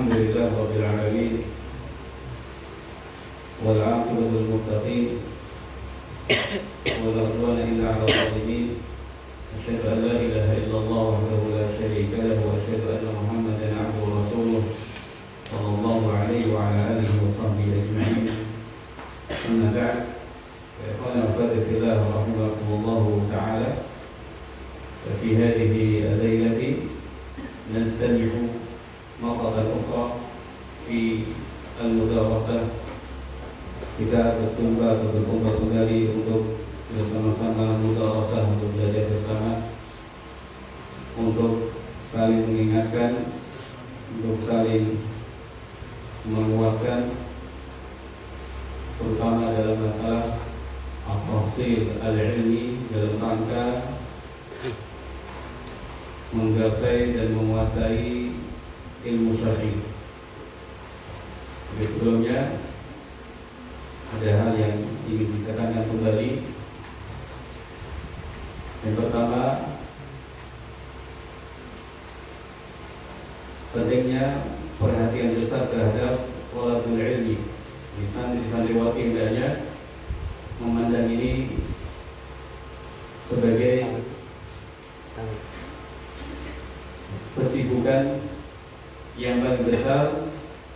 الحمد لله رب العالمين والعاقبة للمتقين ولا عدوان إلا على الظالمين أشهد أن لا إله إلا الله وحده لا شريك له وأشهد أن محمدا عبده ورسوله صلى الله عليه وعلى آله وصحبه أجمعين أما بعد فإخوانا وأخواتي في الله رحمكم الله تعالى ففي هذه الليلة نستمع مرة أخرى في المدارسة. Kita berjumpa atau berkumpul kembali untuk bersama-sama mudarasah, untuk belajar bersama, untuk saling mengingatkan, untuk saling menguatkan, terutama dalam masalah at-tahsil al-ilmi, dalam rangka menggapai dan menguasai ilmu syar'i. Tapi sebelumnya ada hal yang ingin ditekankan kembali. Yang pertama, pentingnya perhatian besar terhadap thalabul ilmi. Santri-santriwati hendaknya memandang ini sebagai kesibukan yang paling besar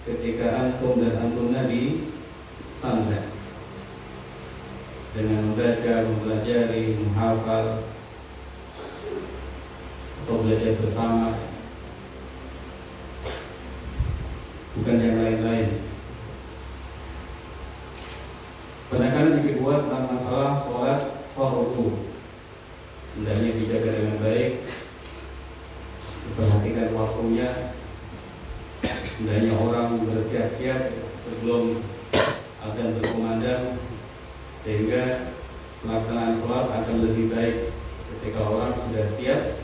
ketika antum dan antumna di pesantren, dengan membaca, mempelajari, menghafal atau belajar bersama, bukan yang lain-lain. Penekanan yang kedua tentang masalah sholat fardu, hendaknya dijaga dengan baik, diperhatikan waktunya, hendaknya orang bersiap-siap sebelum adzan berkumandang, sehingga pelaksanaan sholat akan lebih baik ketika orang sudah siap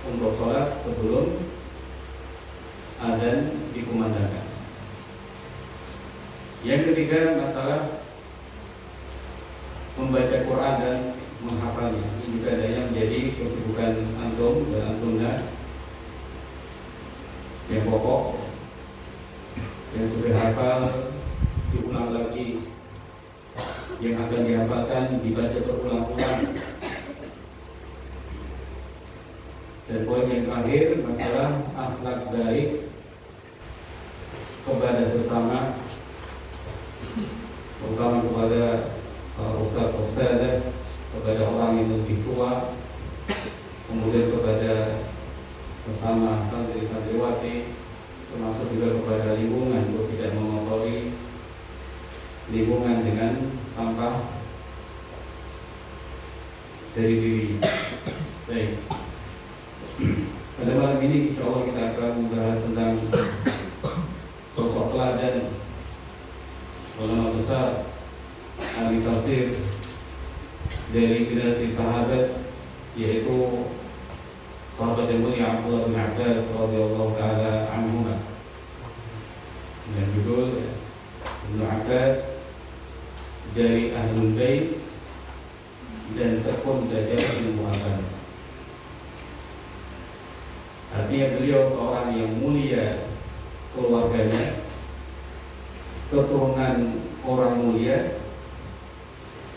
untuk sholat sebelum adzan dikumandangkan. Yang ketiga, masalah membaca Quran dan menghafalnya. Ini juga adanya menjadi kesibukan antum dan antumna yang pokok, yang sudah hafal diulang lagi, yang akan dihafalkan dibaca berulang-ulang. Dan poin yang terakhir, masalah akhlak baik kepada sesama, terutama kepada ustaz-ustazah, kepada orang yang lebih tua, kemudian kepada bersama santri-santriwati, termasuk juga kepada lingkungan, untuk tidak mengotori lingkungan dengan sampah dari diri. Baik, pada malam ini insya Allah kita akan membahas tentang sosok teladan ulama besar ahli tafsir dari generasi sahabat, yaitu sahabat yang mulia Abdullah bin Abbas radhiyallahu taala anhuma, dengan judul Ibnu Abbas dari Ahlul Bait dan tekun belajar ilmu agama. Artinya beliau seorang yang mulia keluarganya, keturunan orang mulia,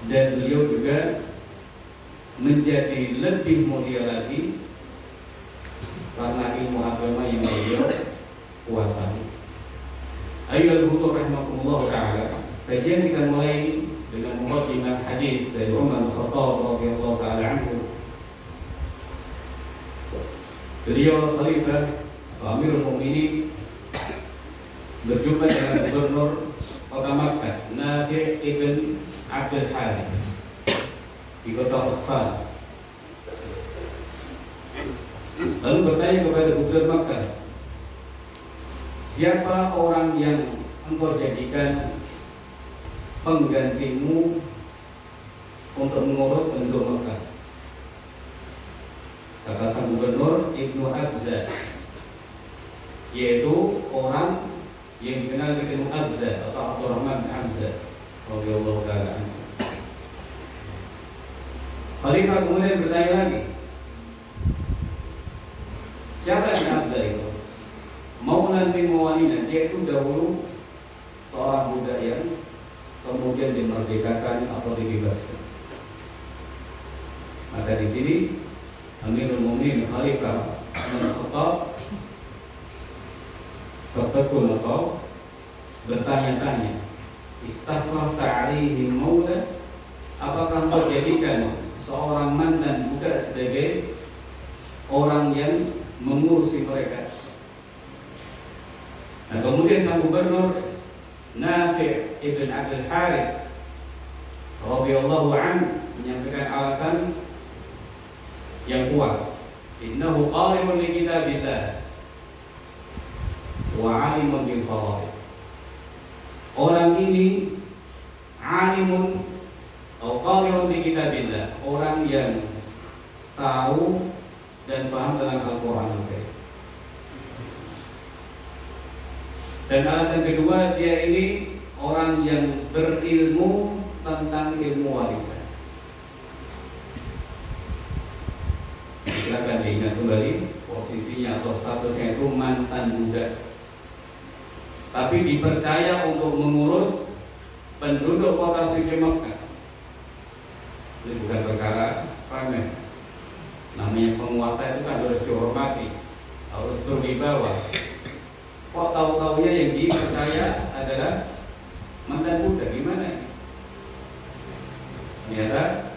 dan beliau juga menjadi lebih mulia lagi karena ilmu agama yang beliau kuasai. Ayyuhal hudur rahimakumullah ta'ala. Kajian kita mulai dengan muqaddimah hadis dari Umar bin Khattab radhiyallahu ta'ala anhu. Beliau khalifah Amirul Mukminin berjumpa dengan gubernur kota Makkah, Nafi' ibn Abdul Haris, di kota Usfan. Lalu bertanya kepada gubernur Makkah, siapa orang yang engkau jadikan penggantimu untuk mengurus penduduk Makkah? Kata sang gubernur, Ibnu Abza, yaitu orang yang dikenal dengan Ibnu Abza atau Abdurrahman bin Abza radhiyallahu ta'ala anhu. Khalifah kemudian bertanya lagi, siapa Ibnu Abza itu? Maula Maulan min mawalina, dia itu dahulu seorang budak yang kemudian dimerdekakan atau dibebaskan. Maka di sini Amirul Mukminin Khalifah Umar bin Khattab tertekun atau bertanya-tanya, istafrafta alaihi maula, apakah kau jadikan seorang mantan budak sebagai orang yang mengurusi mereka? Nah, kemudian sang gubernur Nafi' ibn Abdul Harith radhiyallahu anhu menyampaikan alasan yang kuat. Innahu qari'un li kitabillah wa 'alimun bil faraid. Orang ini alimun atau qari'un li kitabillah, orang yang tahu dan faham tentang Al-Qur'an Al-Karim. Dan alasan kedua, dia ini orang yang berilmu tentang ilmu warisan. Silakan diingat kembali posisinya atau statusnya itu mantan budak, tapi dipercaya untuk mengurus penduduk kota suci Mekah. Ini bukan perkara remeh. Namanya penguasa itu kan harus dihormati, harus berwibawa. Kok tahu-tahunya yang dipercaya adalah mantan budak? Gimana ini? Ternyata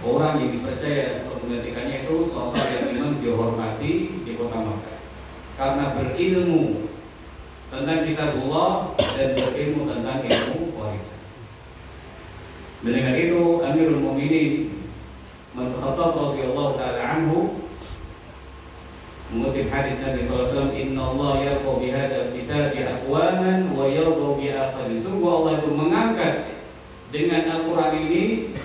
orang yang dipercaya untuk menggantikannya itu sosok yang memang dihormati di kota Makkah karena berilmu tentang kitabullah dan berilmu tentang ilmu warisan. Mendengar itu, Amirul Mukminin Umar bin Khattab radhiyallahu taala anhu mengutip hadis Nabi SAW, Inna Allah yarfa bihadal kitabi aqwaman wa yadhu bi akharin. Sungguh Allah itu mengangkat dengan Al-Quran ini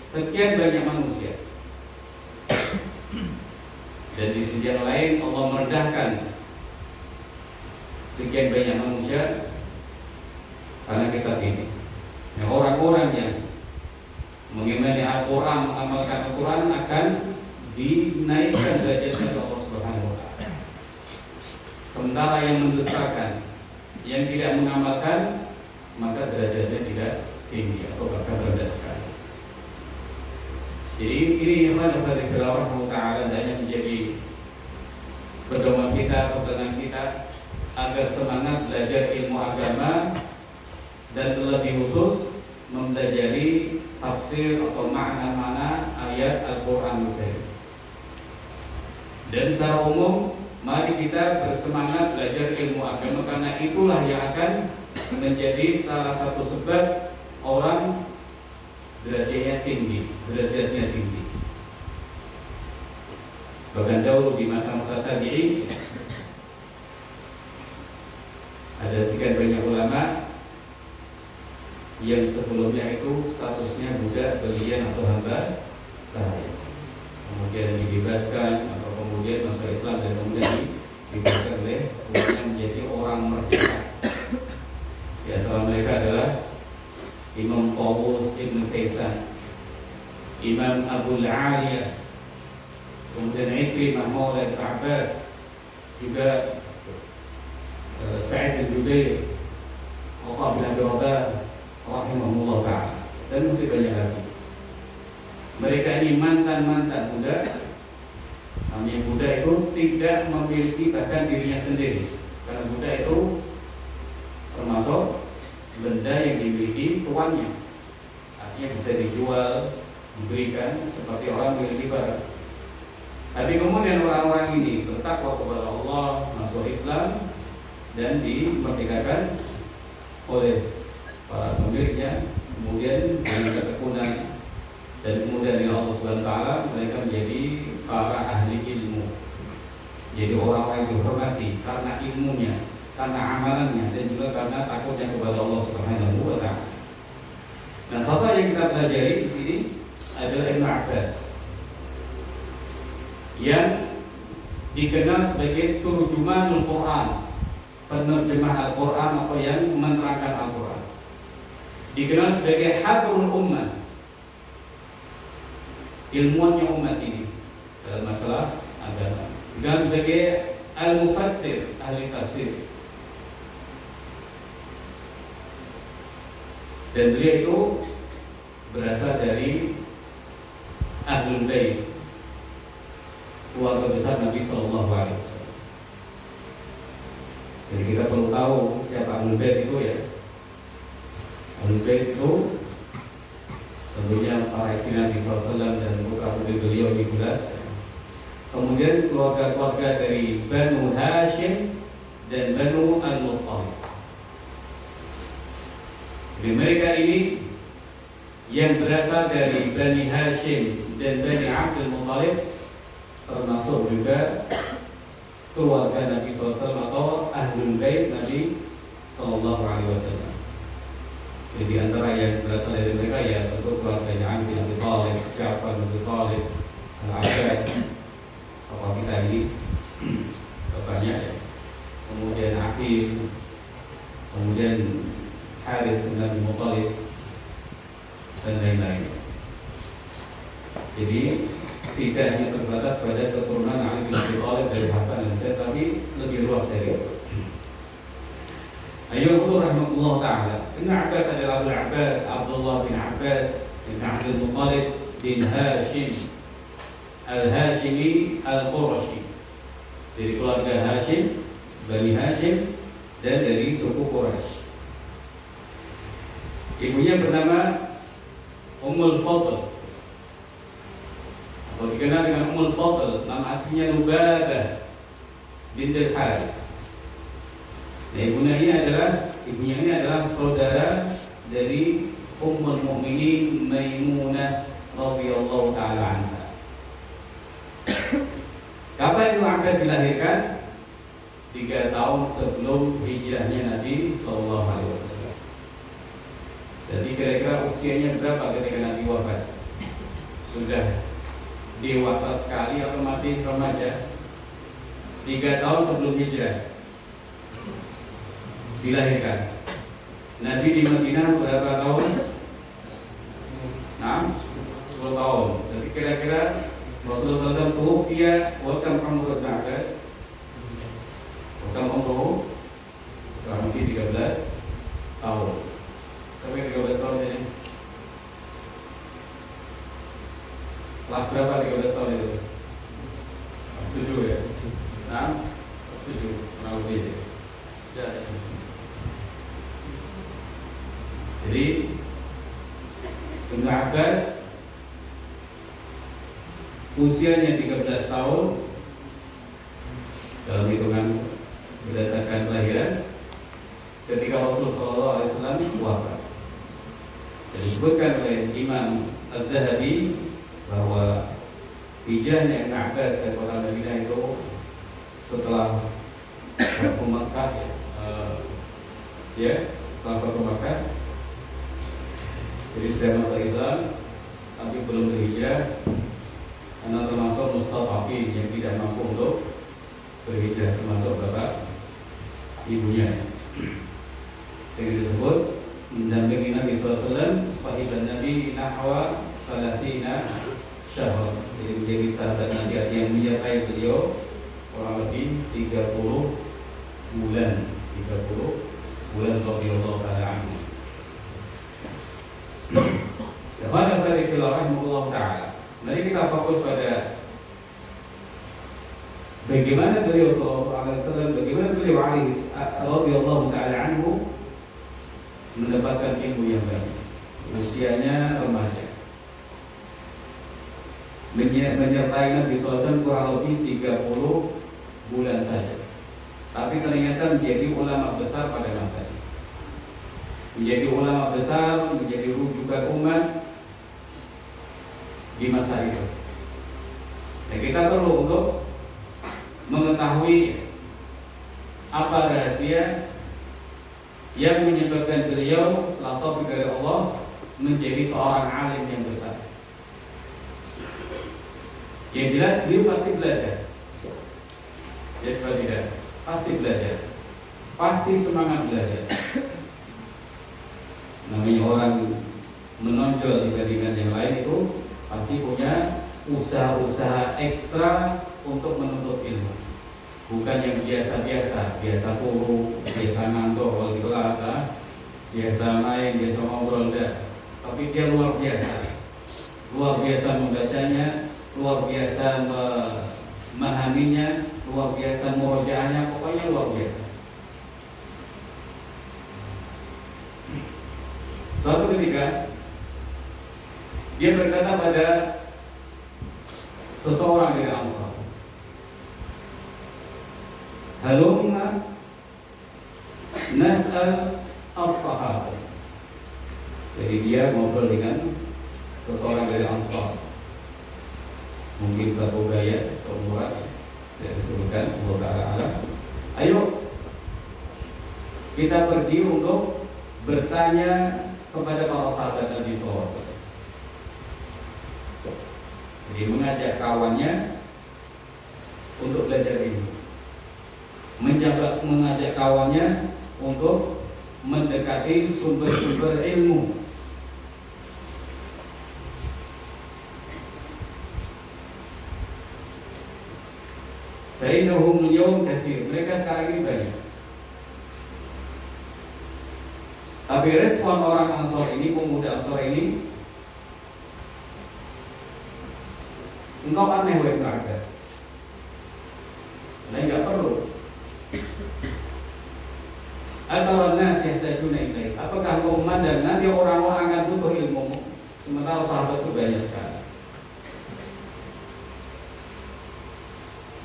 sekian banyak manusia, dan di sisi yang lain Allah merendahkan sekian banyak manusia karena kitab ini. Yang orang-orang yang mengimani Al-Quran, mengamalkan Al-Quran akan dinaikkan derajatnya oleh Allah Subhanahu wa taala. Sementara yang mendustakan, yang tidak mengamalkan, maka derajatnya tidak tinggi atau bahkan rendah sekali. Jadi ini ikhwan fillah taala hendaknya menjadi pedoman kita, pegangan kita agar semangat belajar ilmu agama dan lebih khusus mempelajari tafsir atau makna-makna ayat Al-Qur'an Al-Karim. Dan secara umum, mari kita bersemangat belajar ilmu agama karena itulah yang akan menjadi salah satu sebab orang derajatnya tinggi. Bahkan dahulu di masa-masa tadi ada sekian banyak ulama yang sebelumnya itu statusnya budak, bagian atau hamba sahaya, kemudian dibebaskan atau kemudian masuk Islam dan kemudian dibebaskan oleh Tuhannya menjadi orang merdeka. Di antara mereka adalah Imam Tawus Ibn Kaisan, Imam Abu Aliyah, kemudian Ikrimah Maula Ibn Abbas, juga Sa'id bin Jubair, Atha bin Abi Rabah rahimahullah ta'ala, dan masih banyak lagi. Mereka ini mantan budak. Namanya budak itu tidak memiliki bahkan dirinya sendiri, karena budak itu termasuk benda yang dimiliki tuannya, artinya bisa dijual, diberikan seperti orang memiliki barang. Tapi kemudian orang-orang ini bertakwa kepada Allah, masuk Islam, dan dimerdekakan oleh para pemiliknya, kemudian dengan ketekunan dan kemudian dengan Allah Subhanahu wa taala mereka menjadi para ahli ilmu, jadi orang-orang yang dihormati karena ilmunya, karena amalannya, dan juga karena takutnya kepada Allah Subhanahu wa taala. Nah, sosok yang kita pelajari di sini adalah Ibnu Abbas yang dikenal sebagai turjumanul Quran, penerjemah Al-Quran atau yang menerangkan Al-Quran. Dikenal sebagai habrul ummah, ilmuannya umat ini dalam masalah agama. Dikenal sebagai al-mufassir, ahli tafsir. Dan beliau itu berasal dari Ahlul Bait, keluarga besar Nabi Sallallahu Alaihi Wasallam. Jadi kita perlu tahu siapa Ahlul Bait itu ya. Ahlul Bait itu tentunya para istri Nabi SAW dan putra-putri beliau 12. Kemudian keluarga-keluarga dari Banu Hashim dan Banu Al-Muttalib. Jadi mereka ini yang berasal dari Bani Hashim dan Bani Abdul Muttalib termasuk juga keluarga Nabi SAW atau Ahlul Bait Nabi SAW. Jadi antara yang berasal dari mereka ya tentu keluarganya Ali bin Abi Thalib, Ja'far bin Abi Thalib, Al-Abbas, apa kita ini bapaknya ya. Kemudian Aqil, kemudian Harith bin Abi Muttalib dan lain-lain. Jadi tidak hanya terbatas pada keturunan Ali bin Abi Thalib dari Hasan dan Husain, tapi lebih luas dari itu. Ayyuhullah rahmatullah ta'ala. Ibn Abbas adalah Abu Abbas Abdullah bin Abbas bin Abdul Muttalib bin Hashim Al-Hashimi Al-Qurashi. Dari keluarga Hashim, Bani Hashim, dan dari suku Quraisy. Ibunya bernama Ummul Fadl, atau dikenal dengan Ummul Fadl. Nama aslinya Lubadah bintul Harith. Nah, ibunya ini adalah saudara dari Ummul Mukminin Maimunah radhiyallahu taala anha. Kapan Ibnu Abbas dilahirkan? 3 tahun sebelum hijrahnya Nabi sallallahu alaihi wasallam. Jadi kira-kira usianya berapa ketika Nabi wafat? Sudah dewasa sekali atau masih remaja? 3 tahun sebelum hijrah dilahirkan. Nabi di Madinah berapa tahun? 10 tahun. Jadi kira-kira Rasulullah SAW tuwfiya wa kam umur Ibnu Abbas? Kam umur? Kurang lebih 13 tahun. Sampai 13 tahun ini. Kelas berapa 13 tahun itu? Kelas 7 ya? Kelas 7, kurang lebih ya. Jadi Ibnu Abbas usianya 13 tahun dalam hitungan berdasarkan kelahiran ketika Rasulullah SAW wafat. Disebutkan oleh Imam Al-Dhahabi bahwa hijrahnya Ibnu Abbas ke kota Madinah itu setelah Fathu Makkah, setelah Fathu Makkah. Jadi sudah masuk Islam tapi belum berhijrah karena termasuk mustadhafin yang tidak mampu untuk berhijrah, termasuk bapak ibunya. Sehingga disebut mendampingi Nabi SAW, sahiban Nabi nahwa 30 syahr. Jadi menjadi sahabat Nabi yang menyertai beliau kurang lebih 30 bulan radhiyallahu ta'ala anhu. Ikhwan fillah rahimahullah ta'ala. Mari kita fokus pada bagaimana beliau sallallahu alaihi wasallam, bagaimana beliau radhiyallahu ta'ala anhu mendapatkan ilmu yang baik. Usianya remaja, menyertai Nabi SAW kurang lebih 30 bulan saja. Tapi ternyata menjadi ulama besar pada masa itu. Menjadi ulama besar, menjadi rujukan umat di masa itu. Dan kita perlu untuk mengetahui apa rahasia yang menyebabkan beliau setelah taufik dari Allah menjadi seorang alim yang besar. Yang jelas beliau pasti belajar. Ya, tidak, pasti belajar, pasti semangat belajar. Namanya orang menonjol dibandingkan yang lain itu pasti punya usaha-usaha ekstra untuk menuntut ilmu. bukan yang biasa-biasa, biasa puru, biasa ngantuk kalau di kelas, biasa main, biasa ngobrol, enggak. Tapi dia luar biasa membacanya, luar biasa memahaminya, luar biasa murojaahnya, pokoknya luar biasa. Suatu ketika dia berkata pada seseorang dari Ansar, halumma nas'al as-sahabat. Jadi dia ngobrol dengan seseorang dari Ansar, mungkin satu gaya, seumuran, tidak disebutkan Allah Ta'ala. Ayo kita pergi untuk bertanya kepada para sahabat Nabi SAW. Jadi mengajak kawannya untuk belajar ilmu, mengajak kawannya untuk mendekati sumber-sumber ilmu. Fa'innahum al-yawm katsir. Mereka sekarang ini banyak. Tapi respon orang Ansor ini, pemuda Ansor ini, engkau aneh wahai Ibnu Abbas. Nah, enggak perlu. Atau nas yahtajuna ilaih. Apakah engkau memandang nanti orang-orang akan butuh ilmu, sementara sahabat itu banyak sekali.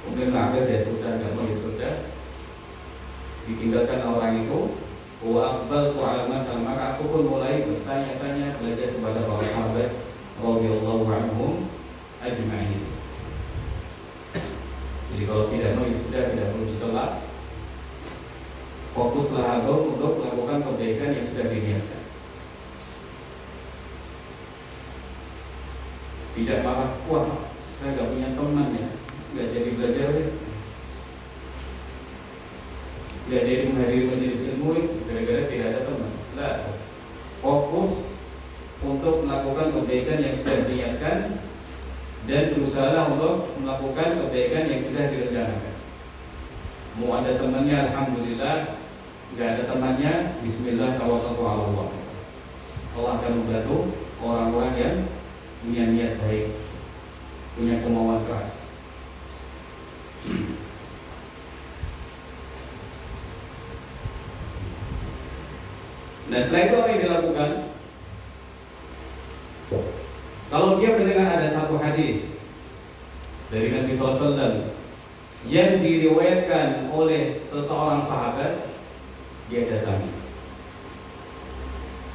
Kemudian Abbas ya sudah, enggak mau ya sudah, ditinggalkan orang itu. Wa aqbaltu ala masal, maka aku pun mulai bertanya-tanya, belajar kepada para sahabat radhiyallahu anhum ajma'in. Jadi kalau tidak mau sudah, tidak perlu dicela. Fokuslah untuk melakukan kebaikan yang sudah diniatkan. Tidak malah wah saya nggak punya teman ya, nggak jadi belajar wis. Tidak jadi menghadiri majelis ilmu gara-gara tidak ada teman. Nah, fokus untuk melakukan kebaikan yang sudah diniatkan dan berusaha untuk melakukan kebaikan yang sudah direncanakan. Mau ada temannya, alhamdulillah. Nggak ada temannya, bismillah, tawakkaltu ala Allah. Allah akan membantu orang-orang yang punya niat baik, punya kemauan keras. Nah setelah itu apa yang dilakukan? Kalau dia mendengar ada satu hadis dari Nabi SAW yang diriwayatkan oleh seseorang sahabat, dia datangi.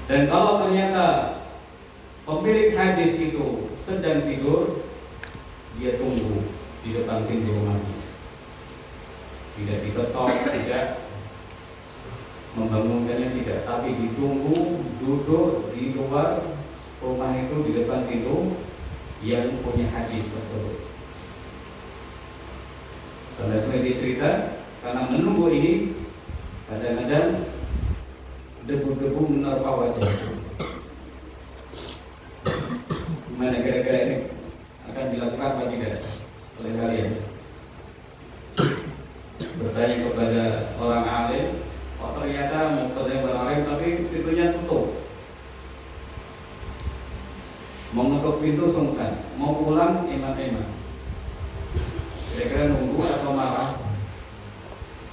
Dan kalau ternyata pemilik hadis itu sedang tidur, dia tunggu di depan pintu rumahnya. Tidak diketok, tidak membangunkannya, tidak, tapi ditunggu duduk di luar rumah itu di depan pintu yang punya hadis tersebut. Sampai dia cerita, karena menunggu ini kadang-kadang debu-debu menerpa wajah. Gimana kira-kira ini akan dilakukan apa tidak oleh kalian? Bertanya kepada orang alim, kok ternyata mau bertanya kepada orang alim tapi pintunya tutup. Mau ngetuk pintu sungkan, mau pulang eman-eman. Kira-kira nunggu atau marah?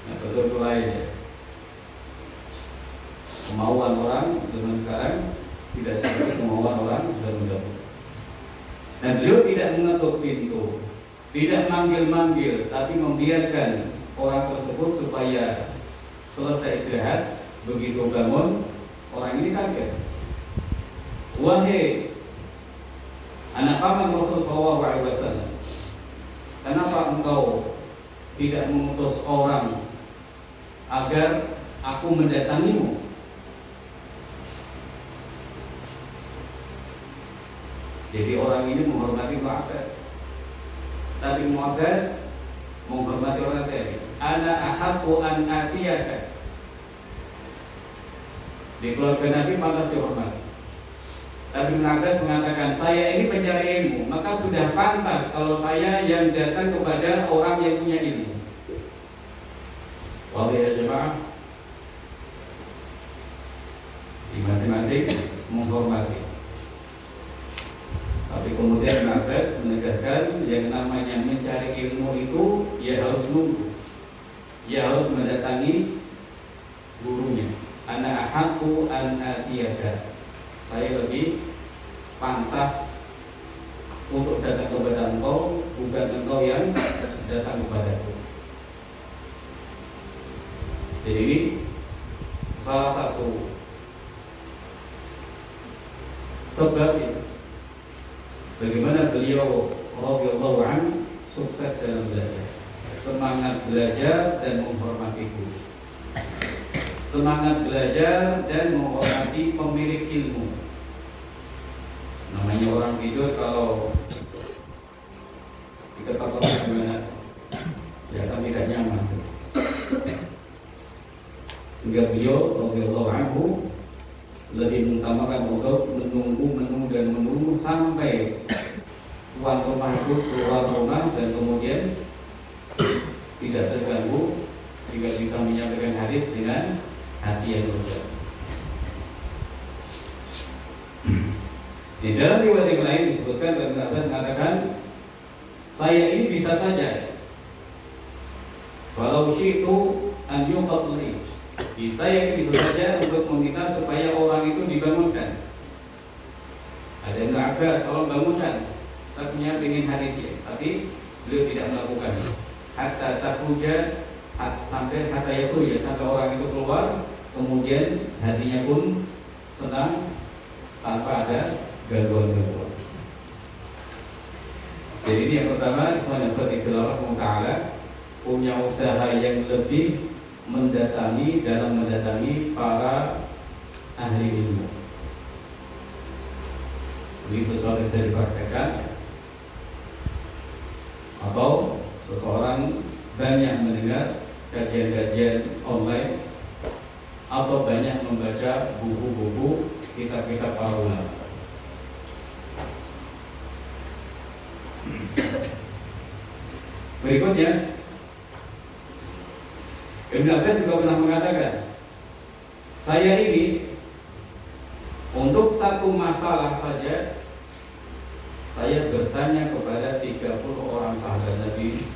Nah, betul-betul lain ya. Kemauan orang zaman sekarang tidak seperti kemauan orang zaman dahulu. Nah, beliau tidak mengetuk pintu, tidak manggil-manggil, tapi membiarkan orang tersebut supaya selesai istirahat. Begitu bangun, orang ini kaget. Wahai anak paman Rasulullah SAW, kenapa engkau tidak mengutus orang agar aku mendatangimu? Jadi orang ini menghormati Mu'abbas, tapi Mu'abbas menghormati orang tadi. Ana ahaqqu an atiyaka. Di keluarga Nabi pantas dihormati. Tapi Mu'abbas mengatakan, saya ini pencari ilmu, maka sudah pantas kalau saya yang datang kepada orang yang punya ilmu. Wadih ya jemaah, di masing-masing menghormati. Tapi kemudian Ibnu Abbas menegaskan yang namanya mencari ilmu itu ya harus nunggu, ya harus mendatangi gurunya. Ana ahaqqu an atiyaka, saya lebih pantas untuk datang kepada engkau, bukan engkau yang datang kepadaku. Jadi ini salah satu sebabnya bagaimana beliau radhiyallahu anhu sukses dalam belajar, semangat belajar dan menghormati guru, semangat belajar dan menghormati pemilik ilmu. Namanya orang tidur kalau diketok-ketok gimana? Ya kan tidak nyaman. Sehingga beliau radhiyallahu anhu lebih mengutamakan untuk menunggu dan menunggu sampai tuan rumah itu keluar rumah dan kemudian tidak terganggu sehingga bisa menyampaikan hadis dengan hati yang lega. Di dalam riwayat yang lain disebutkan Ibnu Abbas mengatakan, saya ini bisa saja falau syi'tu an yuqad li, saya bisa saja untuk meminta supaya orang itu dibangunkan. Ada Ibnu Abbas, tolong bangunkan, saya punya ingin hadisnya, tapi beliau tidak melakukan. Hatta tafuja, sampai hatta yafuja, sampai orang itu keluar, kemudian hatinya pun senang tanpa ada gangguan-gangguan. Jadi ini yang pertama, ikhwan fillah ta'ala, punya usaha yang lebih dalam mendatangi para ahli ilmu. Ini sesuatu yang bisa dipraktekkan, atau seseorang banyak mendengar kajian-kajian online, atau banyak membaca buku-buku kitab-kitab para ulama. Berikutnya, Ibnu Abbas juga pernah mengatakan, saya ini untuk satu masalah saja saya bertanya kepada 30 orang sahabat Nabi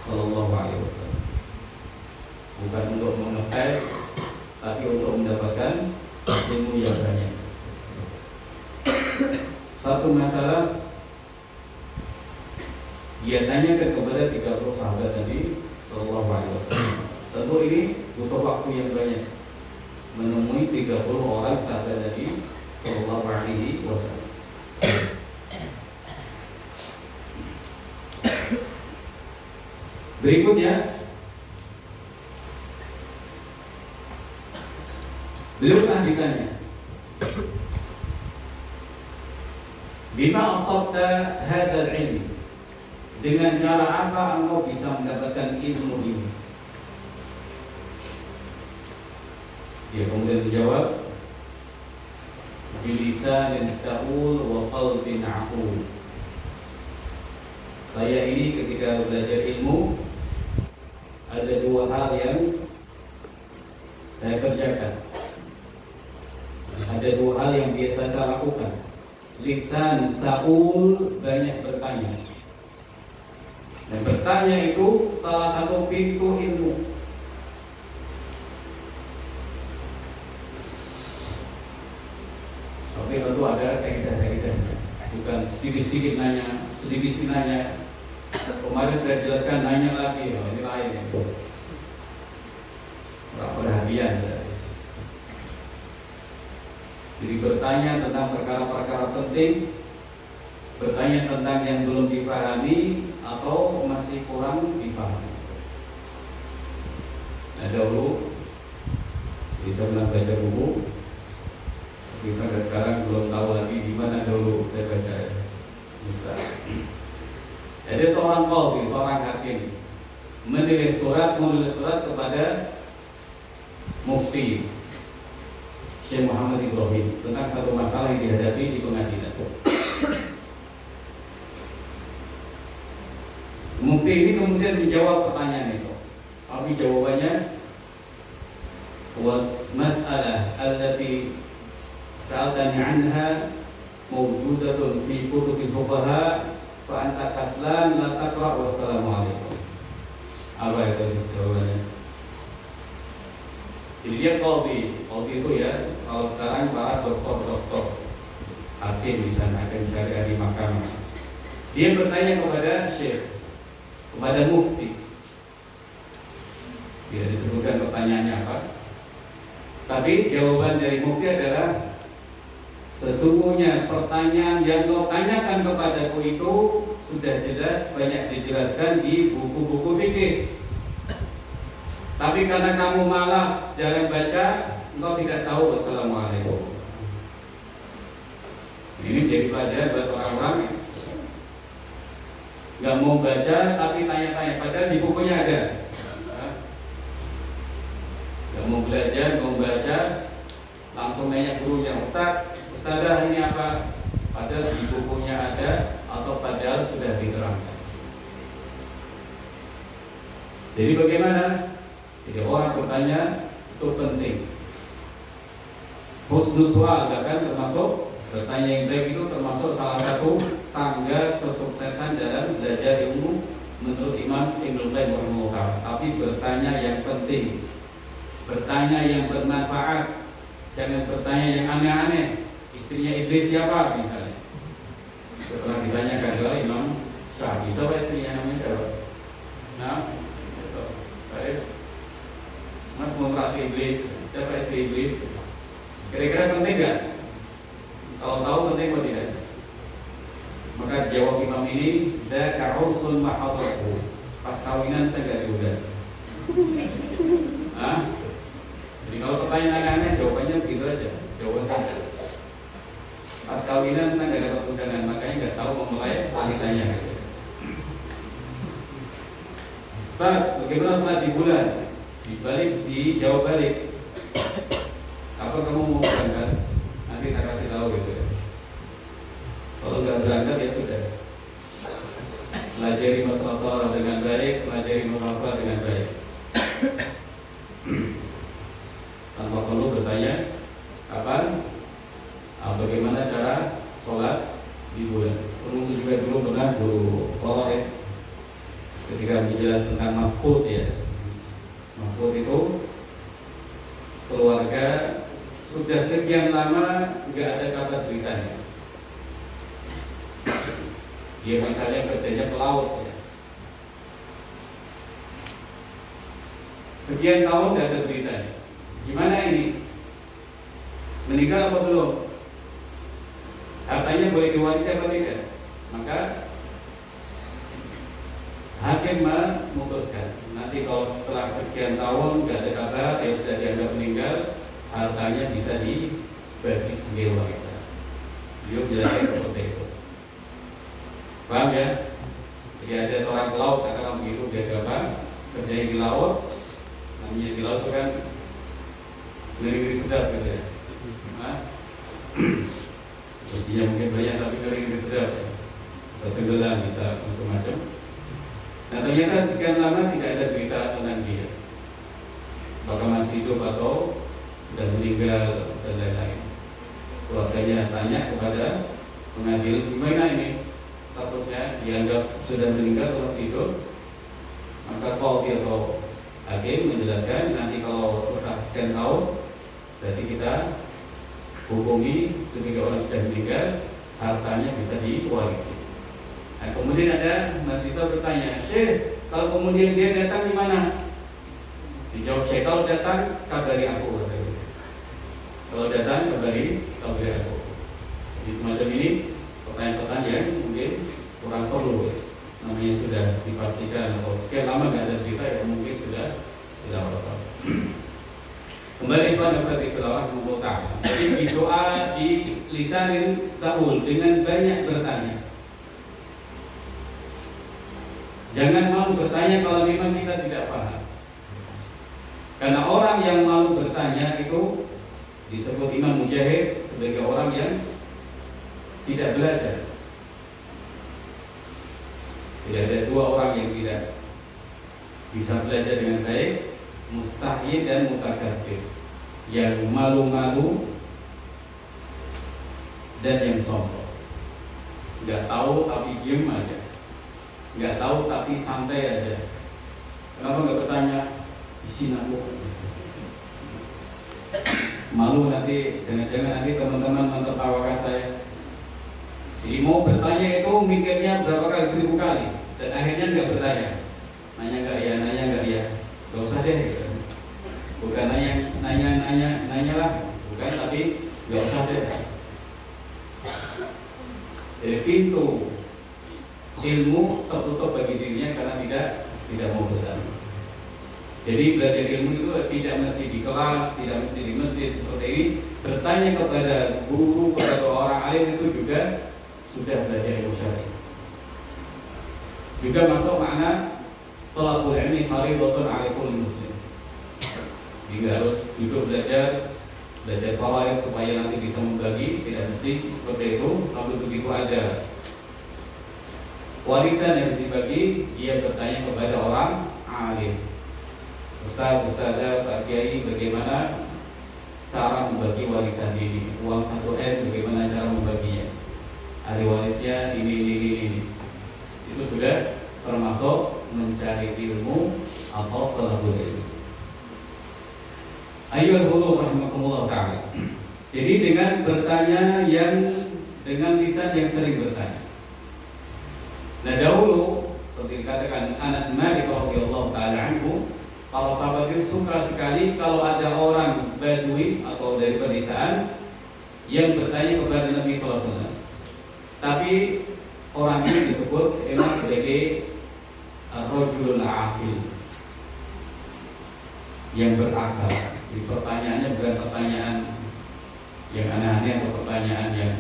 Sallallahu Alaihi Wasallam, bukan untuk mengetes, tapi untuk mendapatkan ilmu yang banyak. Satu masalah dia tanyakan kepada 30 sahabat Nabi Sallallahu Alaihi Wasallam. Tentu ini butuh waktu yang banyak, menemui 30 orang sahabat Nabi Sallallahu Alaihi Wasallam. Berikutnya, beliau pernah ditanya, bima asabta hadzal ilm, dengan cara apa engkau bisa mendapatkan ilmu ini? Dia kemudian menjawab, bilisanin sa'ul wa qalbin aqul. Saya ini ketika belajar ilmu, ada dua hal yang saya kerjakan, ada dua hal yang biasa saya lakukan. Lisan sa'ul, banyak bertanya, dan bertanya itu salah satu pintu ilmu. Tapi tentu ada kaidah-kaidahnya, bukan sedikit-sedikit nanya, sedikit-sedikit nanya. Kemarin sudah jelaskan, nanya lagi, oh, ini lain ya. Perhatian ya. Jadi bertanya tentang perkara-perkara penting, bertanya tentang yang belum difahami atau masih kurang difahami. Nah, dahulu bisa pernah baca buku, bisa sekarang belum tahu lagi di mana dahulu saya baca. Bisa. Ada seorang qadhi, seorang hakim, menulis surat kepada Mufti Syekh Muhammad Ibrahim tentang satu masalah yang dihadapi di pengadilan. Mufti ini kemudian menjawab pertanyaan itu, tapi jawabannya والمسألة التي سألتني عنها موجودة في كتب الفقهاء فأنت كسلان لا تقرأ والسلام عليكم. Apa itu jawabannya? Jadi dia qadhi itu ya, kalau sekarang para doktor hakim di sana, hakim syariah di mahkamah. Dia bertanya kepada syekh, kepada mufti. Tidak disebutkan pertanyaannya apa. Tapi jawaban dari mufti adalah sesungguhnya pertanyaan yang kau tanyakan kepadaku itu sudah jelas banyak dijelaskan di buku-buku fikih. Tapi karena kamu malas, jarang baca, engkau tidak tahu. Wassalamualaikum. Ini menjadi pelajaran buat orang-orang yang nggak mau baca tapi tanya-tanya, padahal di bukunya ada. Nggak mau belajar, mau baca, langsung nanya gurunya, Ustazah ini apa? Padahal di bukunya ada atau padahal sudah diterangkan. Jadi bagaimana? Jadi orang bertanya itu penting. Husnul su'al bahkan termasuk bertanya yang baik itu termasuk salah satu tangga kesuksesan dalam belajar ilmu menurut Imam Ibnu Qayyim rahimahullah. Tapi bertanya yang penting, bertanya yang bermanfaat, jangan bertanya yang aneh-aneh. Istrinya iblis siapa misalnya? Setelah ditanyakan oleh Imam Syafi'i, siapa istrinya namanya siapa? Nah, baik. Mas mau melatih iblis, siapa istri iblis? Kira-kira penting nggak? Kalau tahu penting atau tidak? Maka jawab Imam ini, dzaka ursul mahadrathu. Pas kawinan saya nggak diundang. Jadi kalau pertanyaan aneh jawabannya begitu aja, jawabannya pas kawinan saya nggak dapat undangan, makanya nggak tahu memulai wanitanya. Ustaz, bagaimana saat di bulan? Dibalik, dijawab balik. Apa kamu mau berangkat? Nanti tak kasih tahu gitu ya. Kalau nggak berangkat ya sudah. Pelajari masalah Torah dengan baik, pelajari masalah sholat dengan baik. Tanpa perlu bertanya kapan, bagaimana cara sholat di bulan. Perlu juga dulu pernah guru Faraid ketika menjelaskan tentang mafqud ya. Mafqud itu keluarga sudah sekian lama nggak ada kabar beritanya. Dia misalnya kerjanya pelaut ya. Sekian tahun nggak ada beritanya. Gimana ini? Meninggal apa belum? Hartanya boleh diwarisi apa tidak? Maka hakim memutuskan nanti kalau setelah sekian tahun nggak ada kabar, ya sudah dianggap meninggal, hartanya bisa dibagi sebagai warisan. Beliau jelaskan seperti itu. Paham ya? Jadi ada seorang pelaut, katakan begitu, dia apa? Kerjanya di laut, namanya di laut itu kan ngeri-ngeri sedap gitu ya. Rezekinya mungkin banyak tapi ngeri-ngeri sedap ya. Bisa tenggelam, bisa macam-macam. Nah ternyata sekian lama tidak ada berita tentang dia, apakah masih hidup atau sudah meninggal dan lain-lain. Keluarganya tanya kepada pengadil, gimana ini statusnya, dianggap sudah meninggal atau masih hidup? Maka qadhi atau hakim menjelaskan nanti kalau setelah sekian tahun berarti kita hukumi sebagai orang sudah meninggal, hartanya bisa diwarisi. Nah, kemudian ada mahasiswa bertanya, Syekh, kalau kemudian dia datang di mana? Dijawab Syekh, kalau datang kabari aku. Kalau datang kabari aku. Jadi semacam ini pertanyaan-pertanyaan yang mungkin kurang perlu. Namanya sudah dipastikan atau sekian lama nggak ada berita yang mungkin sudah wafat. Kembali kepada Fatihullah Ta'ala. Jadi bisoal di lisanin Saul dengan banyak bertanya. Jangan malu bertanya kalau memang kita tidak paham. Karena orang yang malu bertanya itu disebut Imam Mujahid sebagai orang yang tidak belajar. Tidak ada dua orang yang tidak bisa belajar dengan baik, mustahyi dan mutakabbir. yang malu-malu, dan yang sombong. Nggak tahu tapi diem aja, nggak tahu tapi santai aja. Kenapa nggak bertanya? Isi aku. Malu nanti, jangan-jangan nanti teman-teman mentertawakan saya. Jadi mau bertanya itu mikirnya berapa kali, 1000 kali, dan akhirnya nggak bertanya. Nanya nggak ya, nggak usah deh. Bukan nanya lah, bukan, tapi nggak usah deh. Jadi pintu ilmu tertutup bagi dirinya karena tidak mau bertanya. Jadi belajar ilmu itu tidak mesti di kelas, tidak mesti di masjid seperti ini. Bertanya kepada guru, kepada orang alim itu juga sudah belajar ilmu syar'i. Juga masuk makna thalabul ilmi fardhatun 'ala kulli muslim. Jadi harus duduk belajar faraid supaya nanti bisa membagi, tidak mesti seperti itu. Namun begitu ada warisan yang harus dibagi, dia bertanya kepada orang alim. Ustaz, Pak Kiai, bagaimana cara membagi warisan ini? Uang 1M, bagaimana cara membaginya? Ahli warisnya ini. Itu sudah termasuk mencari ilmu atau talabul ilmi. Ayyuhal hudhur rahimakumullah ta'ala. Jadi dengan bertanya dengan lisan yang sering bertanya. Nah dahulu seperti dikatakan Anas bin Malik radhiyallahu ta'ala anhu, para sahabat itu suka sekali kalau ada orang Badui atau dari pedesaan yang bertanya kepada Nabi SAW. Tapi orang ini disebut emang sebagai rajulun aqil, yang berakal. Di pertanyaannya bukan pertanyaan yang aneh-aneh atau pertanyaan yang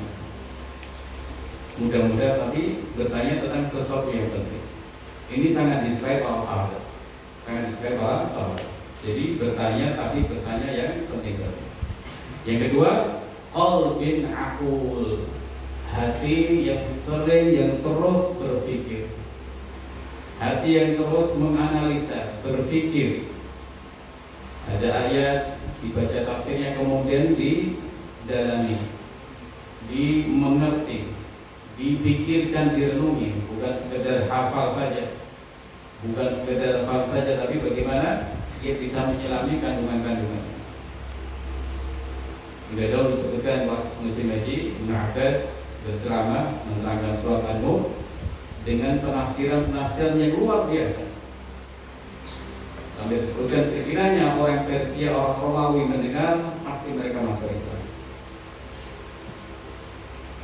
mudah-mudah, tapi bertanya tentang sesuatu yang penting. Ini sangat disukai para sahabat, Jadi bertanya, tapi bertanya yang penting. Yang kedua, qalbin aqul, hati yang sering, yang terus berpikir, hati yang terus menganalisa, berpikir. Ada ayat dibaca tafsirnya, kemudian didalami, dimengerti, dipikirkan, direnungi, bukan sekedar hafal saja. Tapi bagaimana dia bisa menyelami kandungan-kandungan. Sudah dahulu disebutkan pas musim haji, Ibnu Abbas berceramah menerangkan surat An-Nur dengan penafsiran yang luar biasa. Sampai disebutkan sekiranya orang Persia, orang Romawi mendengar, pasti mereka masuk Islam.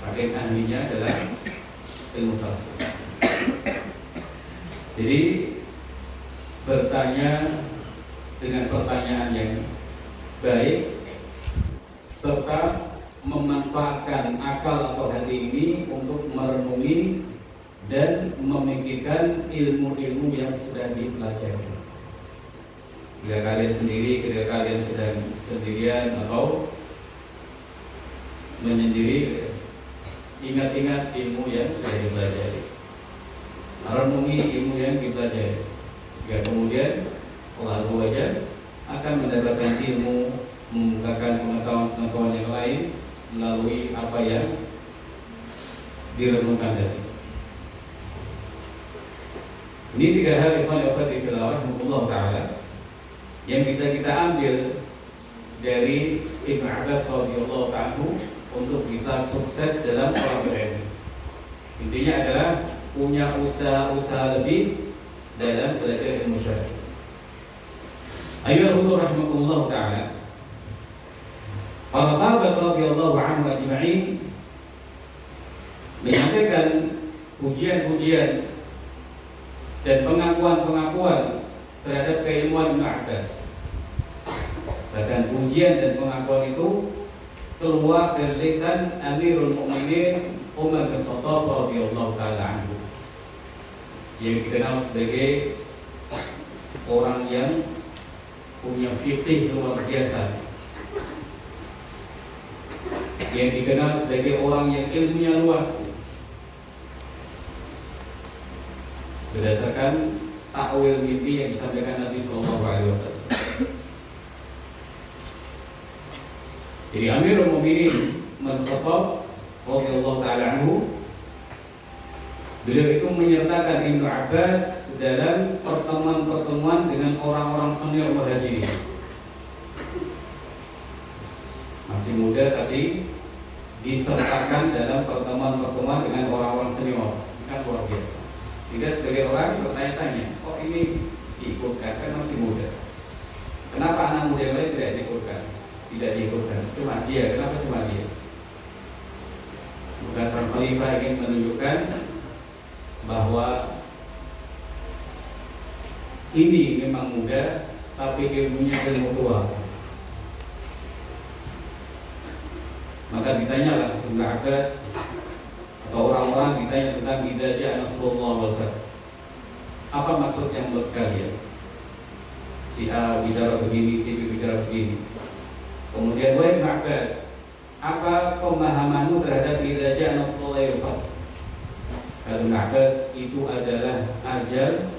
Saking ahlinya adalah ilmu tafsir. Jadi bertanya dengan pertanyaan yang baik serta memanfaatkan akal atau hati ini untuk merenungi dan memikirkan ilmu-ilmu yang sudah dipelajari. Jika kalian sendiri, ketika kalian sedang sendirian atau menyendiri, ingat-ingat ilmu yang sudah dipelajari, renungi ilmu yang dipelajari. Jika kemudian Allah Azza wa Jalla akan mendapatkan ilmu, membukakan pengetahuan yang lain melalui apa yang direnungkan tadi. Ini 3 hal ikhwan fillah rahimahullah ta'ala yang bisa kita ambil dari Ibnu Abbas radhiyallahu anhu untuk bisa sukses dalam thalabul ilmi. Intinya adalah punya usaha lebih dalam belajar ilmu syar'i. Ayyuhal hudhur rahimakumullah ta'ala, para sahabat radhiyallahu anhum ajma'in menyampaikan pujian-pujian dan pengakuan-pengakuan terhadap keilmuan Ibnu Abbas. Bahkan pujian dan pengakuan itu keluar dari lisan Amirul Mukminin Umar bin Khattab radhiyallahu taala anhu, yang dikenal sebagai orang yang punya fikih luar biasa, yang dikenal sebagai orang yang ilmunya luas. Berdasarkan takwil mimpi yang disampaikan Nabi Sallallahu Alaihi Wasallam. Jadi Amirul Mukminin Umar bin Khattab radhiyallahu taala anhu, beliau itu menyertakan Ibnu Abbas dalam pertemuan-pertemuan dengan orang-orang senior Muhajirin. Masih muda tapi disertakan dalam pertemuan-pertemuan dengan orang-orang senior. Ini kan luar biasa. Sehingga sebagai orang bertanya-tanya, kok ini diikutkan, kan masih muda. Kenapa anak muda yang lain tidak diikutkan? Tidak diikutkan. Cuma dia, kenapa cuma dia? Bukan sang khalifah ingin menunjukkan bahwa ini memang muda, tapi ilmunya ilmu tua. Maka ditanyalah Ibnu Abbas atau orang-orang ditanya tentang idza ja'a Nasrullah wal fath. Apa maksudnya menurut kalian? Si A bicara begini, si B bicara begini. Kemudian wahai Ibnu Abbas, apa pemahamanmu terhadap idza ja'a Nasrullah wal fath? Kata Ibnu Abbas, itu adalah ajal,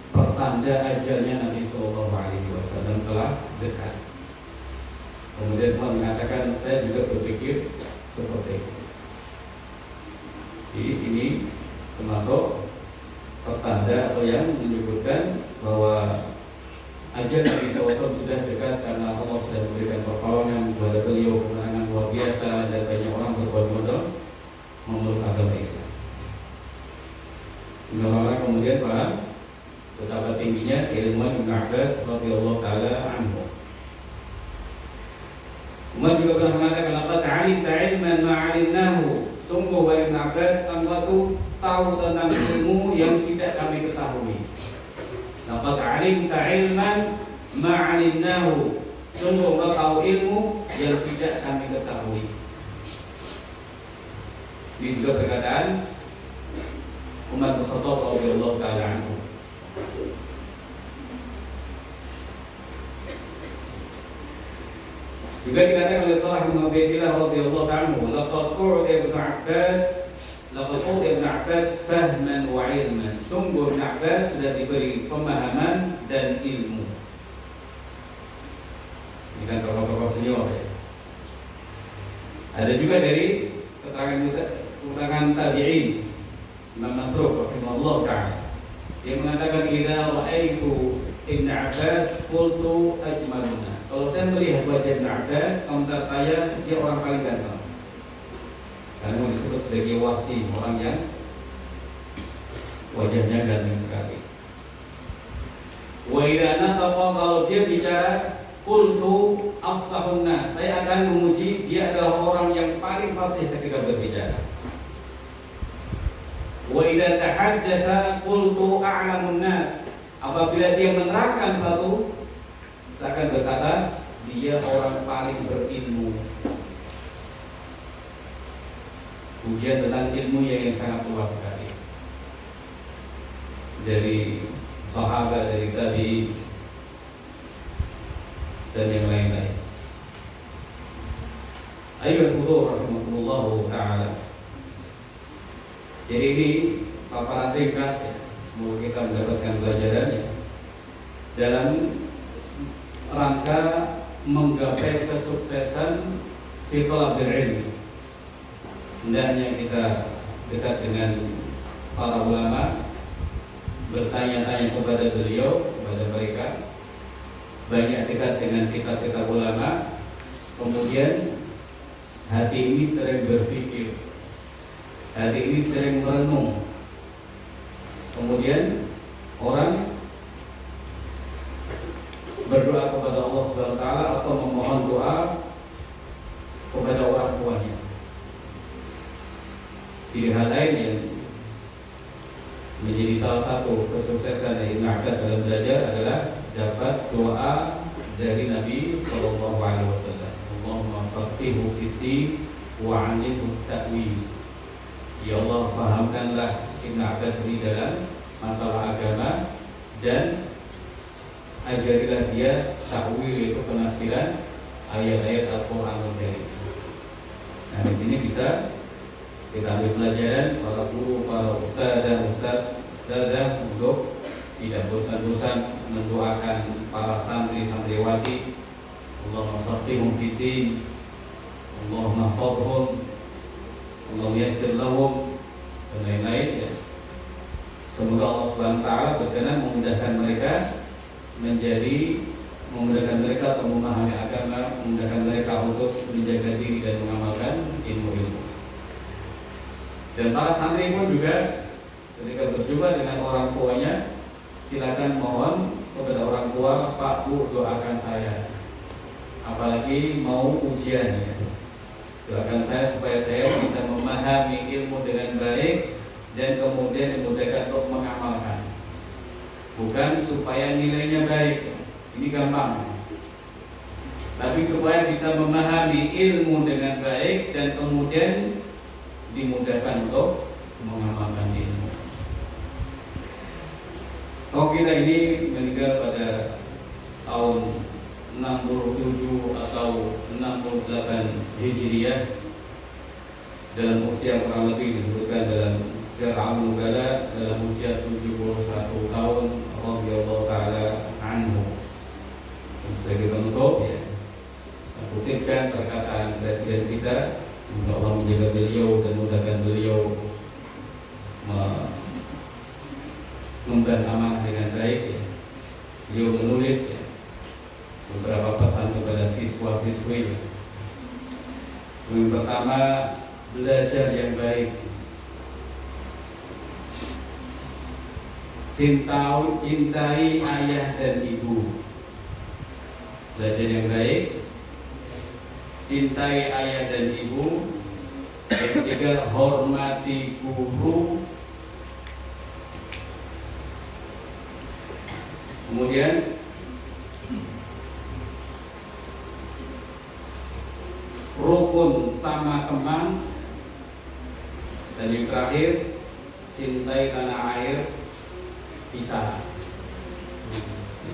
pertanda ajalnya Nabi Sallallahu Alaihi Wasallam telah dekat. Kemudian Tuhan mengatakan, saya juga berpikir seperti itu. Jadi ini termasuk pertanda atau yang menyebutkan bahwa ajal Nabi SAW sudah dekat, karena Allah sudah memberikan pertolongan kepada beliau, kemenangan luar biasa, dan banyak orang berbondong-bondong memeluk agama Islam. Sehingga orang kemudian paham betapa tingginya keilmuan Ibnu Abbas radhiyallahu taala anhu. Umar juga pernah mengatakan, laqad 'alimta 'ilman ma 'alimnahu. Sungguh wahai Ibnu Abbas, engkau tuh tahu tentang ilmu yang tidak kami ketahui. Laqad 'alimta 'ilman ma 'alimnahu. Sungguh engkau tahu ilmu yang tidak kami ketahui. Ini juga perkataan Umar bin Khattab radhiyallahu taala anhu. Juga dikatakan oleh Talha bin Ubaidillah radhiyallahu anhu, laqad qulta Ibnu Abbas fahman wa ilman. Sungguh Ibnu Abbas sudah diberi pemahaman dan ilmu. Ini kan tokoh-tokoh senior ya. Ada juga dari keterangan tabi'in, Imam Masruq rahimahullah ta'ala, dia mengatakan, idza ra'aitu Ibnu Abbas qultu ajmalun nas. Kalau saya melihat wajah Ibnu Abbas, komentar saya, dia orang paling ganteng. Karena disebut sebagai wasi, orang yang wajahnya ganteng sekali. Wa idza nataqa, kalau dia bicara, qultu afsahun nas. Saya akan memuji dia adalah orang yang paling fasih ketika berbicara. Wa idza tahaddatsa qultu a'lamun nas. Apabila dia menerangkan satu, saya akan berkata dia orang paling berilmu. Pujian tentang ilmunya yang sangat luas sekali, dari sahabat, dari tabi'in, dan yang lain-lain. Ayyuhal hudur rahimakumullah ta'ala. Jadi ini paparan ringkas ya, semoga kita mendapatkan pelajarannya dalam rangka menggapai kesuksesan fi thalabil ilmi. Hendaknya kita dekat dengan para ulama, bertanya-tanya kepada beliau, kepada mereka, banyak dekat dengan kitab-kitab ulama. Kemudian hati ini sering berpikir, hati ini sering merenung. Kemudian orang berdoa kepada Allah Subhanahu wa taala atau memohon doa kepada orang tuanya. Pilihan lain yang menjadi salah satu kesuksesan dari Ibnu Abbas dalam belajar adalah dapat doa dari Nabi sallallahu alaihi wasallam. Allahumma faqihhu fid-din wa 'allimhu at-ta'wil. Ya Allah, fahamkanlah Ibnu Abbas ini dalam masalah agama dan ajarilah dia ta'wil, yaitu penafsiran ayat-ayat Al-Qur'anul Karim. Nah, di sini bisa kita ambil pelajaran para guru, para ustadzah untuk tidak bosan-bosan mendoakan para santri-santriwati. Allahumma faqihhum fid-din Allahumma mahfadhum, Allahumma yassir lahum, dan lain-lain ya. Semoga Allah Subhanahu wa taala berkenan memudahkan mereka memudahkan mereka untuk memahami agama, memudahkan mereka untuk menjaga diri dan mengamalkan ilmu-ilmu. Dan para santri pun juga ketika berjumpa dengan orang tuanya, silakan mohon kepada orang tua, Pak, Bu, doakan saya. Apalagi mau ujian ya. Doakan saya supaya saya bisa memahami ilmu dengan baik dan kemudian dimudahkan untuk mengamalkan. Bukan supaya nilainya baik, ini gampang. Tapi supaya bisa memahami ilmu dengan baik dan kemudian dimudahkan untuk mengamalkan ilmu. Kalau kita ini meninggal pada tahun 67 atau 68 Hijriah, dalam usia kurang lebih disebutkan dalam Syiar Al-Nubala dalam usia 71 tahun radhiyallahu taala anhu. Dan sebagai penutup ya, saya kutipkan perkataan presiden kita, semoga Allah menjaga beliau dan mudahkan beliau mengemban amanah dengan baik ya. Beliau menulis ya, beberapa pesan kepada siswa-siswi. Yang pertama, belajar yang baik. Cintai ayah dan ibu. Belajar yang baik, cintai ayah dan ibu. Yang ketiga, hormati guru. Kemudian rukun sama teman. Dan yang terakhir, cintai tanah air kita.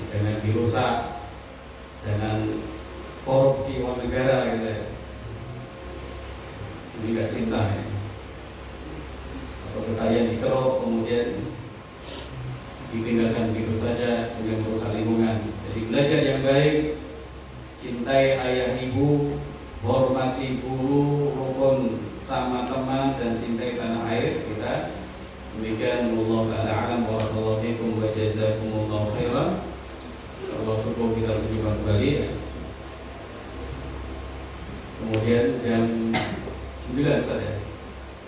Jangan dirusak, jangan korupsi uang negara gitu ya. Ini gak cinta ya. Atau kekayaan dikeruk kemudian ditinggalkan begitu saja sehingga merusak lingkungan. Jadi belajar yang baik, cintai ayah ibu, hormati guru, rukun sama teman, dan cintai tanah air kita. Demikian wallahu ta'ala alam, barakallahu fikum wa jazakumullahu khairan. Insyaallah subuh kita berjumpa kembali ya. Kemudian jam 9 saja.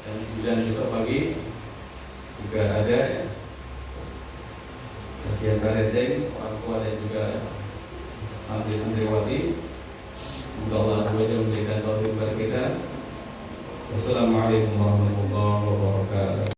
Jam 9 besok pagi juga ada ya, kajian parenting orang tua dan juga santri-santriwati. Semoga Allah SWT memberikan taufik kepada kita. Wassalamualaikum warahmatullahi wabarakatuh.